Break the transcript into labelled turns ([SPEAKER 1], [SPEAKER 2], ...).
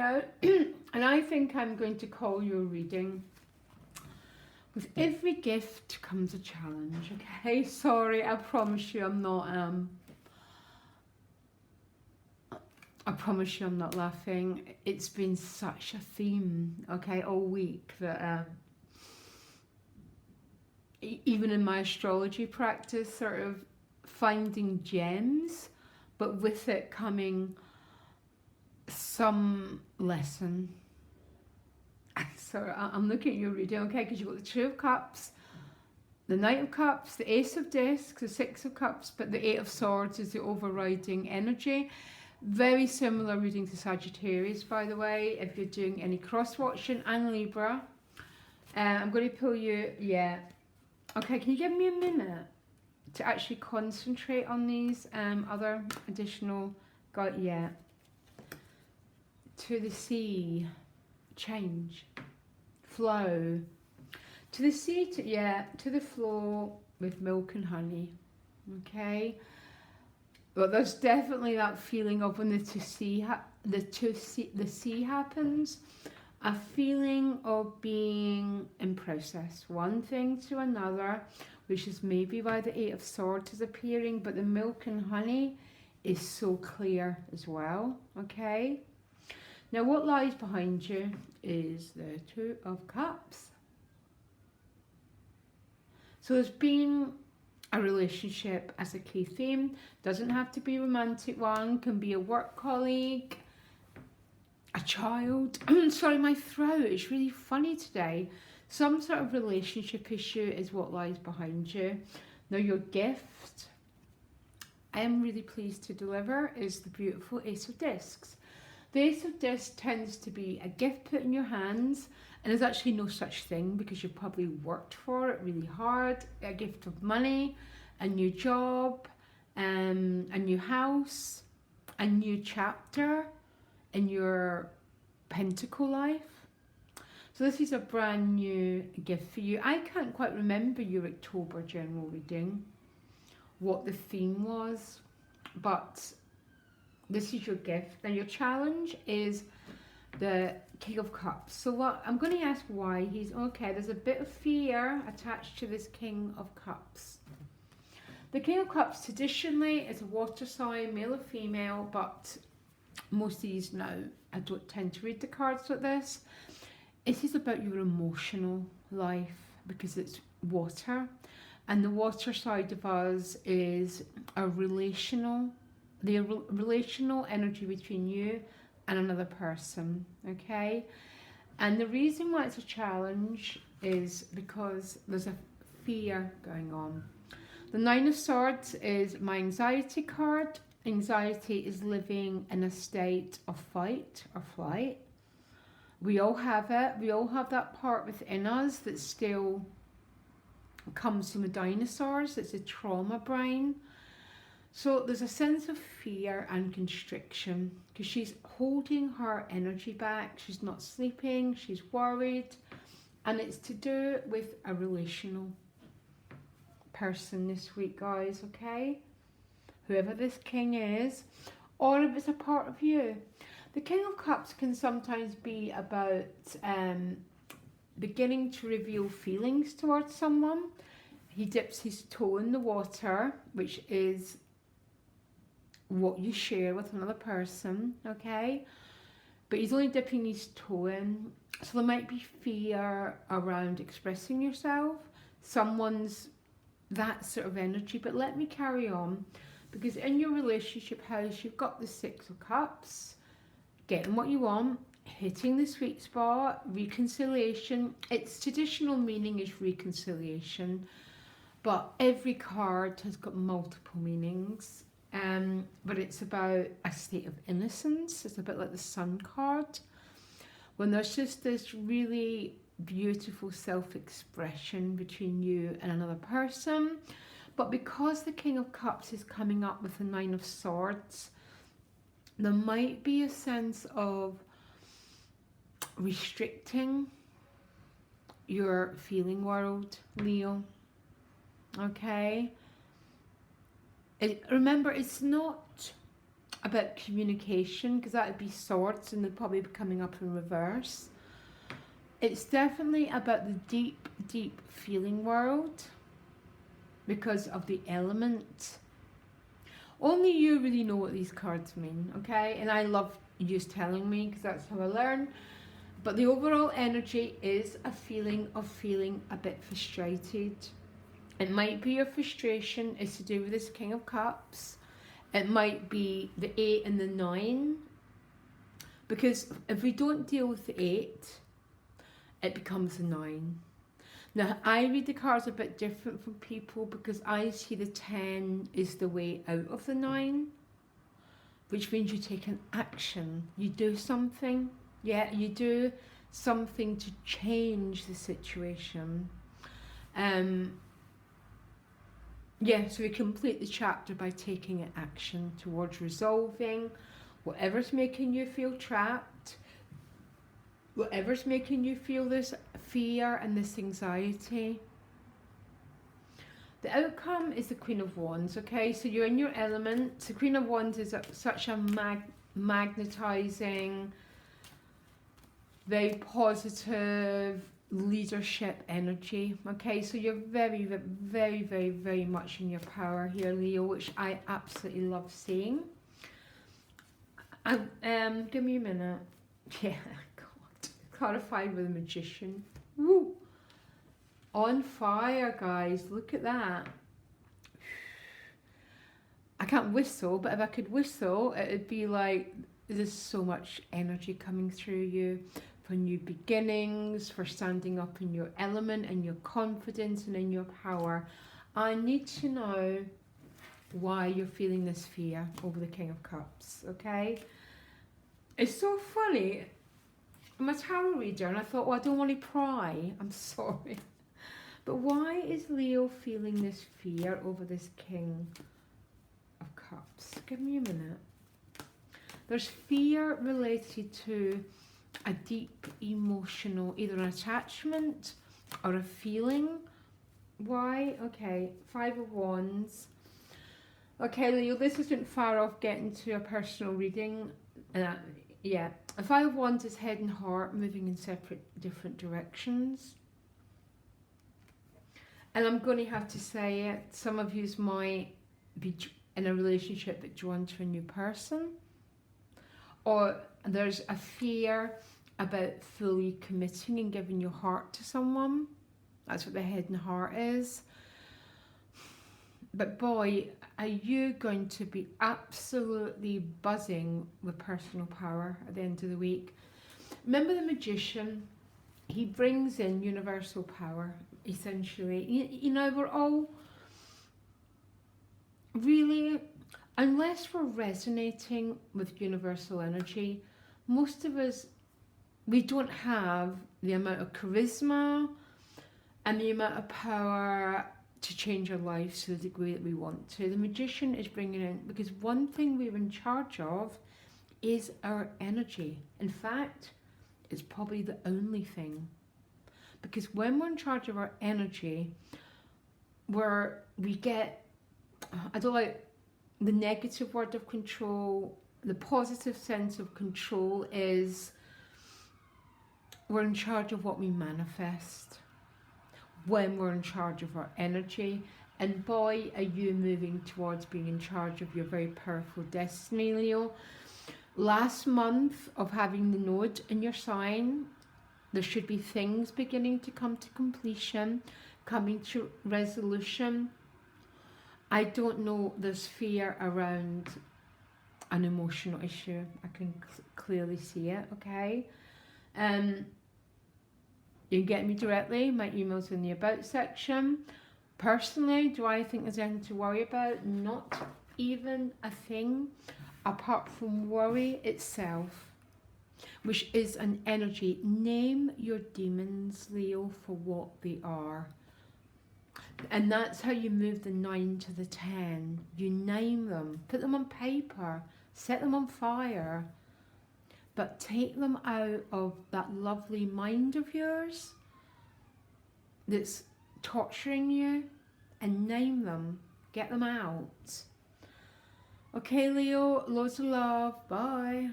[SPEAKER 1] Leo, and I think I'm going to call your reading. With every gift comes a challenge, okay? Sorry, I promise you I'm not, I promise you I'm not laughing. It's been such a theme, okay, all week that even in my astrology practice, sort of finding gems, but with it coming some lesson. So I'm looking at your reading, okay, because you've got the Two of Cups, the Knight of Cups, the Ace of Discs, the Six of Cups, but the Eight of Swords is the overriding energy. Very similar reading to Sagittarius, by the way, if you're doing any cross-watching, and Libra. I'm going to pull you, yeah. Okay, can you give me a minute to actually concentrate on these other additional, yeah. To the sea, change, flow. To the sea, to the flow with milk and honey, okay? But there's definitely that feeling of when the sea happens, a feeling of being in process, one thing to another, which is maybe why the Eight of Swords is appearing, but the milk and honey is so clear as well, okay? Now what lies behind you is the Two of Cups. So there's been a relationship as a key theme. Doesn't have to be a romantic one, can be a work colleague, a child. Sorry, my throat is really funny today. Some sort of relationship issue is what lies behind you. Now your gift, I am really pleased to deliver, is the beautiful Ace of Discs. The Ace of Discs tends to be a gift put in your hands, and there's actually no such thing because you've probably worked for it really hard. A gift of money, a new job, a new house, a new chapter in your pentacle life. So this is a brand new gift for you. I can't quite remember your October general reading, what the theme was, but this is your gift. Now your challenge is the King of Cups. So what I'm going to ask why he's okay. There's a bit of fear attached to this King of Cups. The King of Cups traditionally is a water sign, male or female, but most of these now, I don't tend to read the cards like this. It is about your emotional life because it's water, and the water side of us is a relational, the relational energy between you and another person, okay? And the reason why it's a challenge is because there's a fear going on. The Nine of Swords is my anxiety card. Anxiety is living in a state of fight or flight. We all have it. We all have that part within us that still comes from the dinosaurs. It's a trauma brain. So there's a sense of fear and constriction because she's holding her energy back. She's not sleeping. She's worried. And it's to do with a relational person this week, guys, okay? Whoever this king is, or if it's a part of you. The King of Cups can sometimes be about beginning to reveal feelings towards someone. He dips his toe in the water, which is what you share with another person, okay? But he's only dipping his toe in. So there might be fear around expressing yourself. Someone's that sort of energy. But let me carry on. Because in your relationship house, you've got the Six of Cups. Getting what you want. Hitting the sweet spot. Reconciliation. Its traditional meaning is reconciliation. But every card has got multiple meanings. But it's about a state of innocence. It's a bit like the Sun card. When there's just this really beautiful self-expression between you and another person. But because the King of Cups is coming up with the Nine of Swords, there might be a sense of restricting your feeling world, Leo. Okay? Remember, it's not about communication, because that would be swords and they'd probably be coming up in reverse. It's definitely about the deep, deep feeling world because of the element. Only you really know what these cards mean, okay? And I love you telling me because that's how I learn. But the overall energy is a feeling of feeling a bit frustrated. It might be your frustration is to do with this King of Cups. It might be the 8 and the 9. Because if we don't deal with the 8, it becomes the 9. Now, I read the cards a bit different from people because I see the 10 is the way out of the 9, which means you take an action. You do something. Yeah, you do something to change the situation. Yeah, so we complete the chapter by taking an action towards resolving whatever's making you feel trapped, whatever's making you feel this fear and this anxiety. The outcome is the Queen of Wands, okay? So you're in your element. The Queen of Wands is such a magnetizing, very positive leadership energy, okay? So you're very, very, very, very much in your power here, Leo, which I absolutely love seeing. Give me a minute. Yeah, God. Clarified with a Magician. Woo! On fire, guys. Look at that. I can't whistle, but if I could whistle, it would be like there's so much energy coming through you for new beginnings, for standing up in your element and your confidence and in your power. I need to know why you're feeling this fear over the King of Cups, okay? It's so funny. I'm a tarot reader and I thought, well, I don't want to pry. I'm sorry. But why is Leo feeling this fear over this King of Cups? Give me a minute. There's fear related to a deep emotional, either an attachment or a feeling. Why? Okay, 5 of Wands. Okay, Leo, this isn't far off getting to a personal reading. Yeah, a 5 of Wands is head and heart moving in separate, different directions. And I'm going to have to say it, some of you might be in a relationship but drawn to a new person. Or there's a fear about fully committing and giving your heart to someone. That's what the head and heart is. But boy, are you going to be absolutely buzzing with personal power at the end of the week. Remember the Magician? He brings in universal power, essentially. You know, we're all really, unless we're resonating with universal energy, most of us, we don't have the amount of charisma and the amount of power to change our lives to the degree that we want to. The Magician is bringing in, because one thing we're in charge of is our energy. In fact, it's probably the only thing. Because when we're in charge of our energy, we get, I don't like the negative word of control. The positive sense of control is we're in charge of what we manifest when we're in charge of our energy. And boy, are you moving towards being in charge of your very powerful destiny, Leo. Last month of having the node in your sign, there should be things beginning to come to completion, coming to resolution. I don't know, there's fear around an emotional issue. I can clearly see it, okay? You can get me directly. My email's in the About section. Personally, do I think there's anything to worry about? Not even a thing, apart from worry itself, which is an energy. Name your demons, Leo, for what they are. And that's how you move the 9 to the 10. You name them, put them on paper, set them on fire, but take them out of that lovely mind of yours that's torturing you and name them, get them out. Okay, Leo, loads of love. Bye.